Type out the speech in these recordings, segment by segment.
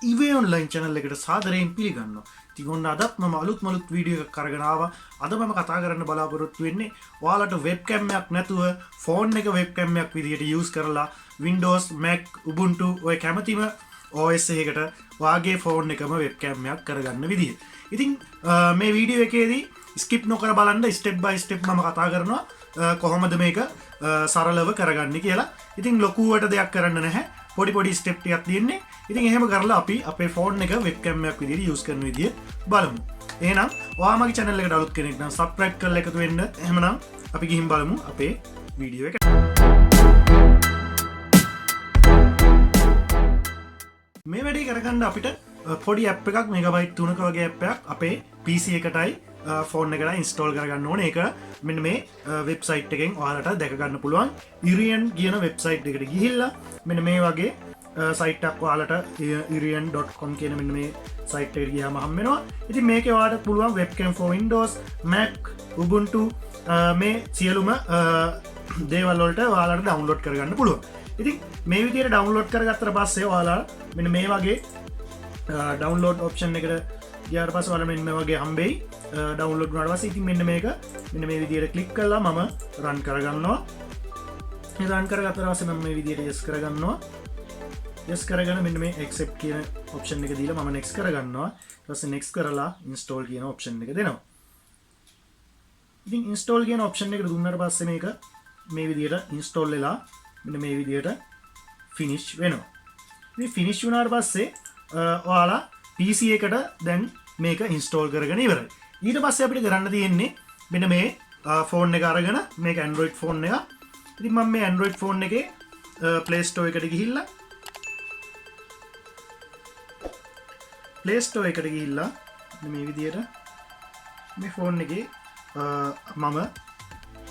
Eway online channel එකට සාදරයෙන් පිළිගන්නවා. ඉතින් ඔන්න අදත් මම අලුත් වීඩියෝ එකක් අරගෙන ආවා. අද මම කතා කරන්න බලාපොරොත්තු වෙන්නේ ඔයාලට webcam එකක් නැතුව phone එක webcam එකක් විදිහට use කරලා Windows, Mac, Ubuntu ඔය කැමතිම OS එකකට වාගේ phone එකම webcam එකක් කරගන්න විදිහ. ඉතින් මේ වීඩියෝ එකේදී skip නොකර බලන්න step by step මම කතා කරනවා කොහොමද මේක සරලව කරගන්නේ කියලා. ඉතින් ලොකුවට දෙයක් කරන්න නැහැ. පොඩි ස්ටෙප් ටිකක් තියෙන්නේ. ඉතින් එහෙම කරලා අපි අපේ ෆෝන් එක වෙබ්කැම් එකක් විදිහට යූස් කරන විදිය බලමු. එහෙනම් ඔයා මගේ channel එකට අලුත් කෙනෙක් නම් subscribe කරලා එකතු වෙන්න. එහෙමනම් අපි ගිහින් බලමු අපේ වීඩියෝ එක. මේ වැඩේ කරගන්න අපිට පොඩි app එකක් මෙගාබයිට් 3ක වගේ app එකක් අපේ PC එකටයි ෆෝන් එකට ඉන්ස්ටෝල් කරගන්න ඕනේ. ඒක මෙන්න මේ වෙබ්සයිට් එකෙන් ඔයාලට දැක ගන්න පුළුවන්. Irian කියන වෙබ්සයිට් එකට ගිහිල්ලා මෙන්න මේ වගේ සයිට් එකක් ඔයාලට irian.com කියන මෙන්න මේ සයිට් එකට ගියාම හම්බ වෙනවා. ඉතින් මේකේ ඔයාලට පුළුවන් webcam for Windows, Mac, Ubuntu මේ සියලුම දේවල් වලට ඔයාලට ඩවුන්ලෝඩ් කරගන්න පුළුවන්. ඉතින් මේ විදිහට ඩවුන්ලෝඩ් කරගත්තට පස්සේ ඔයාලා මෙන්න මේ වගේ ඩවුන්ලෝඩ් ඔප්ෂන් එකට ගියාට පස්සේ ඔයාලා මෙන්න මේ වගේ හම්බෙයි. ඩවුන්ලෝඩ් වුණාට පස්සේ ඉතින් මෙන්න මේක මෙන්න මේ විදිහට ක්ලික් කරලා මම රන් කරගන්නවා. මේ රන් කරගත්තට පස්සේ මම මේ විදිහට yes කරගන්නවා. yes කරගෙන මෙන්න මේ accept කියන option එක දීලා මම next කරගන්නවා. ඊට පස්සේ next කරලා install කියන option එක දෙනවා. ඉතින් install කියන option එකට දුන්නාට පස්සේ මේක මේ විදිහට install වෙලා මෙන්න මේ විදිහට finish වෙනවා. ඉතින් finish වුණාට පස්සේ ඔයාලා PC එකට දැන් මේක install කරගෙන ඉවරයි. ඊට පස්සේ අපිට කරන්න තියෙන්නේ මෙන්න මේ ෆෝන් එක අරගෙන මේක Android ෆෝන් එක. ඉතින් මම මේ Android ෆෝන් එකේ Play Store එකට ගිහිල්ලා Play Store එකට ගිහිල්ලා මේ විදිහට මේ ෆෝන් එකේ මම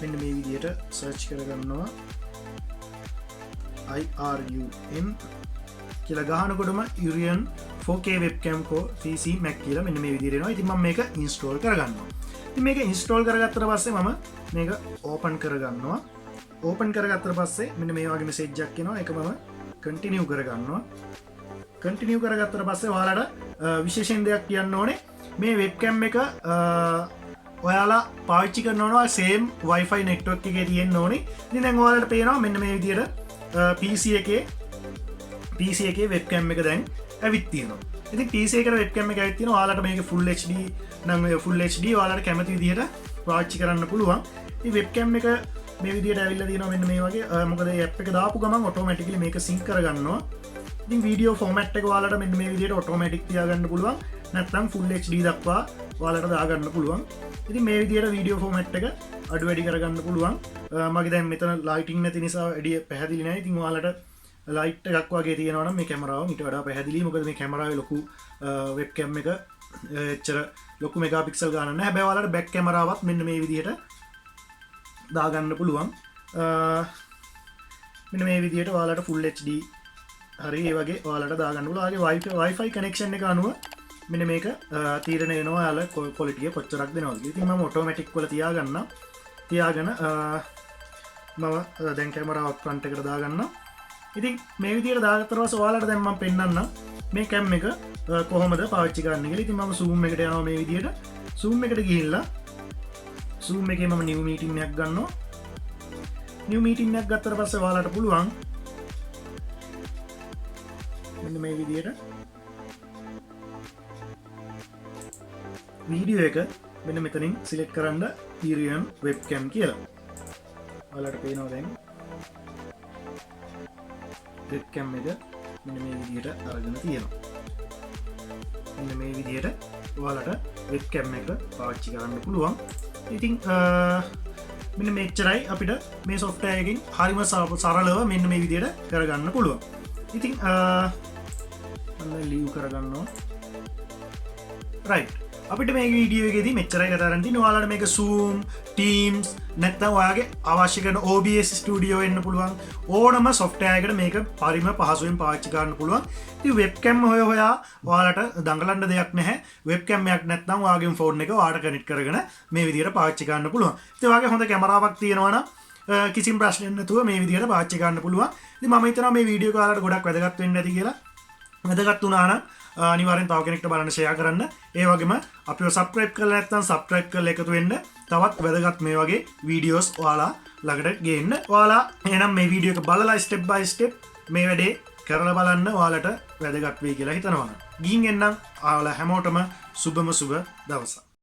මෙන්න මේ විදිහට search කරගන්නවා IRUM කියලා ගහනකොටම Irian 4K webcam for PC Mac කියලා මෙන්න මේ විදිහට එනවා. ඉතින් මම මේක install කරගන්නවා. ඉතින් මේක install කරගත්තට පස්සේ මම මේක open කරගන්නවා. open කරගත්තට පස්සේ මෙන්න මේ වගේ message එකක් එනවා. ඒක මම continue කරගන්නවා. continue කරගත්තට පස්සේ ඔයාලට විශේෂයෙන් දෙයක් කියන්න ඕනේ. මේ webcam එක ඔයාලා පාවිච්චි කරනවා same Wi-Fi network එකේ තියෙන්න ඕනේ. ඉතින් දැන් ඔයාලට පේනවා මෙන්න මේ විදිහට PC එකේ webcam එක දැන් ඇවිත් තියෙනවා. ඉතින් PC එකට webcam එක ඇවිත් තියෙනවා. ඔයාලට මේක full HD නම් full HD ඔයාලට කැමති විදිහට පාවිච්චි කරන්න පුළුවන්. ඉතින් webcam එක මේ විදිහට ඇවිල්ලා තියෙනවා මෙන්න මේ වගේ. මොකද මේ app එක දාපු ගමන් automatically මේක sync කරගන්නවා. ඉතින් video format එක ඔයාලට මෙන්න මේ විදිහට automatic තියාගන්න පුළුවන්. නැත්නම් full HD දක්වා ඔයාලට දාගන්න පුළුවන්. ඉතින් මේ විදිහට video format එක අඩු වැඩි කරගන්න පුළුවන්. මගේ දැන් මෙතන lighting නැති නිසා වැඩි පැහැදිලි නැහැ. ඉතින් ඔයාලට ලයිට් එකක් වගේ තියෙනවා නම් මේ කැමරාව ඊට වඩා පැහැදිලි. මොකද මේ කැමරාවේ ලොකු වෙබ්කැම් එක එච්චර ලොකු මෙගාපික්සල් ගන්න නැහැ. හැබැයි ඔයාලට බැක් කැමරාවත් මෙන්න මේ විදිහට දාගන්න පුළුවන්. මෙන්න මේ විදිහට ඔයාලට full HD හරි ඒ වගේ ඔයාලට දාගන්න පුළුවන්. ආගේ Wi-Fi connection එක අනුව මෙන්න මේක තීරණය වෙනවා ඔයාලා quality එක කොච්චරක් දෙනවද කියලා. ඉතින් මම automatic වල තියාගෙන මම දැන් කැමරාව front එකට දාගන්නවා. ඉතින් මේ විදිහට දාගත්තට පස්සේ ඔයාලට දැන් මම පෙන්නන්නම් මේ කැම් එක කොහොමද පාවිච්චි කරන්න කියලා. ඉතින් මම zoom එකට යනවා මේ විදිහට. zoom එකට ගිහිල්ලා zoom එකේ මම new meeting එකක් ගන්නවා. new meeting එකක් ගත්තට පස්සේ ඔයාලට පුළුවන් මෙන්න මේ විදිහට වීඩියෝ එක මෙන්න මෙතනින් select කරන්න Irian webcam කියලා. ඔයාලට පේනවා දැන් webcam එක මෙන්න මේ විදිහට අරගෙන තියෙනවා. මෙන්න මේ විදිහට ඔයාලට webcam එක පාවිච්චි කරන්න පුළුවන්. ඉතින් මෙන්න මෙච්චරයි අපිට මේ software එකකින් හරිම සරලව මෙන්න මේ විදිහට කරගන්න පුළුවන්. ඉතින් මම leave කරගන්නවා. right අපිට මේ වීඩියෝ එකේදී මෙච්චරයි කතා කරන්න තියෙන්නේ. ඔයාලට මේක Zoom, Teams නැත්නම් ඔයාගේ අවශ්‍ය කරන OBS Studio එන්න පුළුවන්. ඕනම software එකකට මේක පරිම පහසුවෙන් පාවිච්චි කරන්න පුළුවන්. ඉතින් webcam හොයා ඔයාලට දඟලන්න දෙයක් නැහැ. webcam එකක් නැත්නම් ඔයාගේ ෆෝන් එක ඔයාලට කනෙක්ට් කරගෙන මේ විදිහට පාවිච්චි කරන්න පුළුවන්. ඉතින් ඔයාගේ හොඳ කැමරාවක් තියෙනවා නම් කිසිම ප්‍රශ්නයක් නැතුව මේ විදිහට පාවිච්චි කරන්න පුළුවන්. ඉතින් මම හිතනවා මේ වීඩියෝ එක ඔයාලට ගොඩක් වැදගත් වෙන්න ඇති කියලා. වැදගත් වුණා නම් අනිවාර්යෙන් තව කෙනෙක්ට බලන්න ෂෙයා කරන්න. ඒ වගේම අපිව සබ්ස්ක්‍රයිබ් කරලා නැත්නම් සබ්ස්ක්‍රයිබ් කරලා එකතු වෙන්න. තවත් වැදගත් මේ වගේ වීඩියෝස් ඔයාලා ළඟට ගේන්න. ඔයාලා එහෙනම් මේ වීඩියෝ එක බලලා ස්ටෙප් බයි ස්ටෙප් මේ වැඩේ කරලා බලන්න ඔයාලට වැදගත් වෙයි කියලා හිතනවා. ගිහින් එන්නම් ඔයාලා හැමෝටම සුබම සුබ දවසක්.